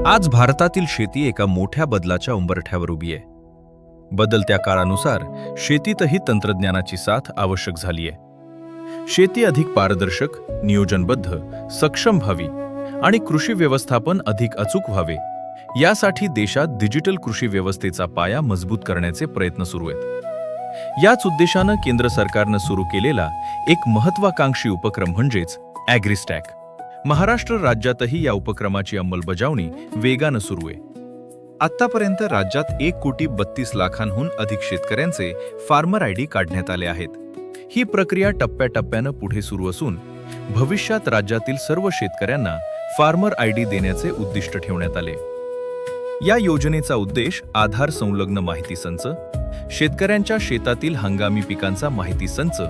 आज भारतातील शेती एका मोठ्या बदलाच्या उंबरठ्यावर उभी आहे. बदलत्या काळानुसार शेतीतही तंत्रज्ञानाची साथ आवश्यक झाली आहे. शेती अधिक पारदर्शक, नियोजनबद्ध, सक्षम व्हावी आणि कृषी व्यवस्थापन अधिक अचूक व्हावे, यासाठी देशात डिजिटल कृषी व्यवस्थेचा पाया मजबूत करण्याचे प्रयत्न सुरू आहेत. याच उद्देशानं केंद्र सरकारनं सुरू केलेला एक महत्त्वाकांक्षी उपक्रम म्हणजेच ॲग्रीस्टॅक. महाराष्ट्र राज्यातही या उपक्रमाची अंमलबजावणी वेगानं सुरू आहे. आत्तापर्यंत राज्यात 1,32,00,000हून अधिक शेतकऱ्यांचे फार्मर आयडी काढण्यात आले आहेत. ही प्रक्रिया टप्प्याटप्प्यानं पुढे सुरू असून भविष्यात राज्यातील सर्व शेतकऱ्यांना फार्मर आयडी देण्याचे उद्दिष्ट ठेवण्यात आले. या योजनेचा उद्देश आधार संलग्न माहिती संच, शेतकऱ्यांच्या शेतातील हंगामी पिकांचा माहिती संच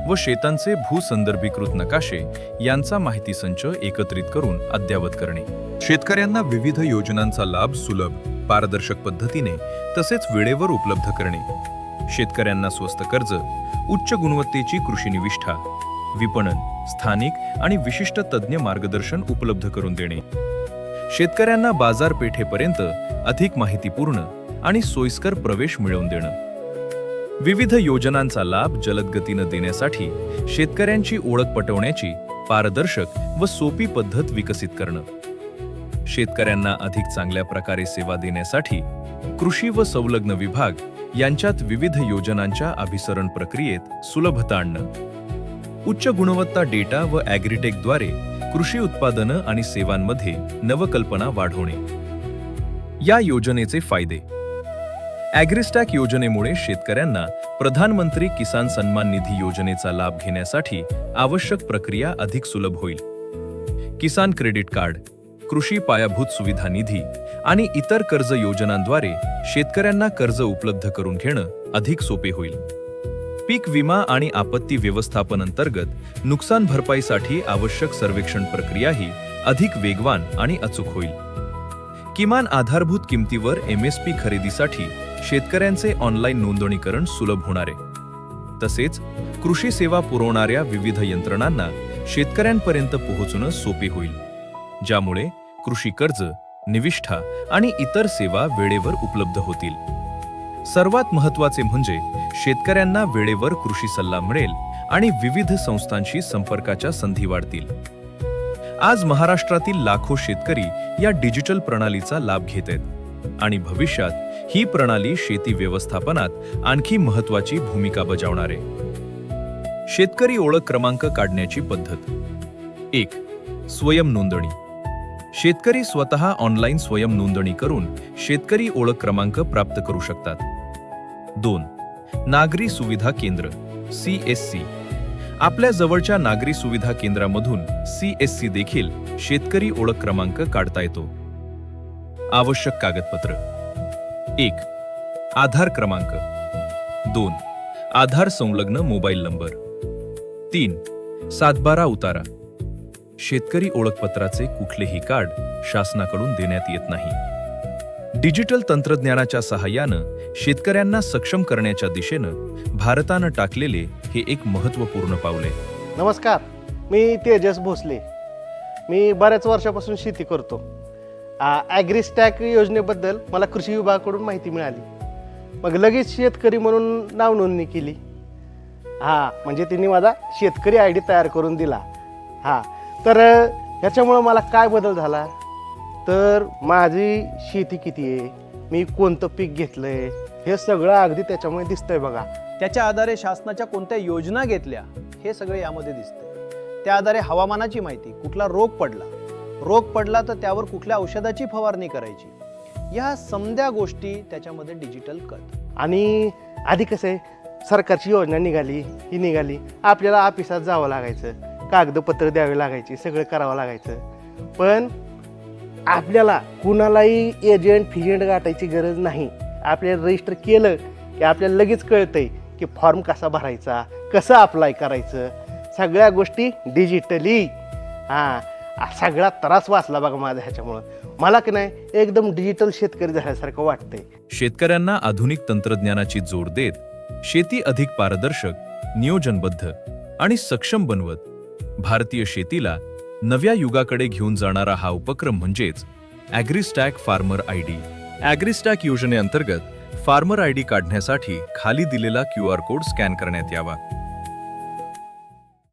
व शेतांचे भूसंदर्भीकृत नकाशे यांचा माहिती संच एकत्रित करून अद्ययावत करणे. शेतकऱ्यांना विविध योजनांचा लाभ सुलभ, पारदर्शक पद्धतीने तसेच वेळेवर उपलब्ध करणे. शेतकऱ्यांना स्वस्त कर्ज, उच्च गुणवत्तेची कृषी निविष्ठा, विपणन, स्थानिक आणि विशिष्ट तज्ज्ञ मार्गदर्शन उपलब्ध करून देणे. शेतकऱ्यांना बाजारपेठेपर्यंत अधिक माहितीपूर्ण आणि सोयीस्कर प्रवेश मिळवून देणं. विविध योजनांचा लाभ जलद गतीनं देण्यासाठी शेतकऱ्यांची ओळख पटवण्याची पारदर्शक व सोपी पद्धत विकसित करणं. शेतकऱ्यांना अधिक चांगल्या प्रकारे सेवा देण्यासाठी कृषी व संलग्न विभाग यांच्यात विविध योजनांच्या अभिसरण प्रक्रियेत सुलभता आणणं. उच्च गुणवत्ता डेटा व ॲग्रीटेकद्वारे कृषी उत्पादनं आणि सेवांमध्ये नवकल्पना वाढवणे. या योजनेचे फायदे. ॲग्रीस्टॅक योजनेमुळे शेतकऱ्यांना प्रधानमंत्री किसान सन्मान निधी योजनेचा लाभ घेण्यासाठी आवश्यक प्रक्रिया अधिक सुलभ होईल. किसान क्रेडिट कार्ड, कृषी पायाभूत सुविधा निधी आणि इतर कर्ज योजनांद्वारे शेतकऱ्यांना कर्ज उपलब्ध करून घेणं अधिक सोपे होईल. पीक विमा आणि आपत्ती व्यवस्थापन अंतर्गत नुकसान भरपाईसाठी आवश्यक सर्वेक्षण प्रक्रियाही अधिक वेगवान आणि अचूक होईल. किमान आधारभूत किमतीवर MSP खरेदीसाठी शेतकऱ्यांचे ऑनलाईन नोंदणीकरण सुलभ होणार आहे. तसेच कृषी सेवा पुरवणाऱ्या विविध यंत्रणांना शेतकऱ्यांपर्यंत पोहोचणं सोपे होईल, ज्यामुळे कृषी कर्ज, निविष्ठा आणि इतर सेवा वेळेवर उपलब्ध होतील. सर्वात महत्त्वाचे म्हणजे शेतकऱ्यांना वेळेवर कृषी सल्ला मिळेल आणि विविध संस्थांशी संपर्काच्या संधी वाढतील. आज महाराष्ट्रातील लाखो शेतकरी या डिजिटल प्रणालीचा लाभ घेत आहेत आणि भविष्यात ही प्रणाली शेती व्यवस्थापनात आणखी महत्त्वाची भूमिका बजावणार आहे. शेतकरी ओळख क्रमांक काढण्याची पद्धत. 1. स्वयं नोंदणी. शेतकरी स्वतः ऑनलाईन स्वयं नोंदणी करून शेतकरी ओळख क्रमांक प्राप्त करू शकतात. 2. नागरी सुविधा केंद्र CSC. आपल्या जवळच्या नागरी सुविधा केंद्रामधून CSC देखील शेतकरी ओळख क्रमांक काढता येतो. आवश्यक कागदपत्र. 1. आधार क्रमांक. 2. आधार संलग्न मोबाईल नंबर. 3. 7/12 उतारा. शेतकरी ओळखपत्राचे कुठलेही कार्ड शासनाकडून देण्यात येत नाही. डिजिटल तंत्रज्ञानाच्या सहाय्यानं शेतकऱ्यांना सक्षम करण्याच्या दिशेनं भारतानं टाकलेले हे एक महत्त्वपूर्ण पाऊल आहे. नमस्कार, मी तेजस भोसले. मी बऱ्याच वर्षापासून शेती करतो. ॲग्रीस्टॅक योजनेबद्दल मला कृषी विभागाकडून माहिती मिळाली. मग लगेच शेतकरी म्हणून नाव नोंदणी केली. म्हणजे त्यांनी माझा शेतकरी ID तयार करून दिला. तर ह्याच्यामुळं मला काय बदल झाला, तर माझी शेती किती आहे, मी कोणतं पीक घेतलंय, हे सगळं अगदी त्याच्यामुळे दिसतंय बघा. त्याच्या आधारे शासनाच्या कोणत्या योजना घेतल्या हे सगळे यामध्ये दिसते. त्या आधारे हवामानाची माहिती, कुठला रोग पडला तर त्यावर कुठल्या औषधाची फवारणी करायची, या समध्या गोष्टी त्याच्यामध्ये डिजिटल कळत. आणि आधी कसं आहे, सरकारची योजना निघाली आपल्याला ऑफिसात जावं लागायचं, कागदपत्र द्यावे लागायची, सगळं करावं लागायचं. पण आपल्याला कुणालाही एजंट गाठायची गरज नाही. आपल्याला रजिस्टर केलं की आपल्याला लगेच कळतंय की फॉर्म कसा भरायचा, कसं अप्लाय करायचं, सगळ्या गोष्टी डिजिटली. सगळा त्रास वाचला बघा माझा ह्याच्यामुळं. मला की नाही एकदम डिजिटल शेतकरी झाल्यासारखं वाटतंय. शेतकऱ्यांना आधुनिक तंत्रज्ञानाची जोड देत शेती अधिक पारदर्शक, नियोजनबद्ध आणि सक्षम बनवत भारतीय शेतीला नव्या युगाकडे घेऊन जाणारा हा उपक्रम म्हणजेच AgriStack farmer I D. AgriStack योजनेअंतर्गत फार्मर आय डी काढण्यासाठी खाली दिलेला QR कोड स्कॅन करण्यात यावा.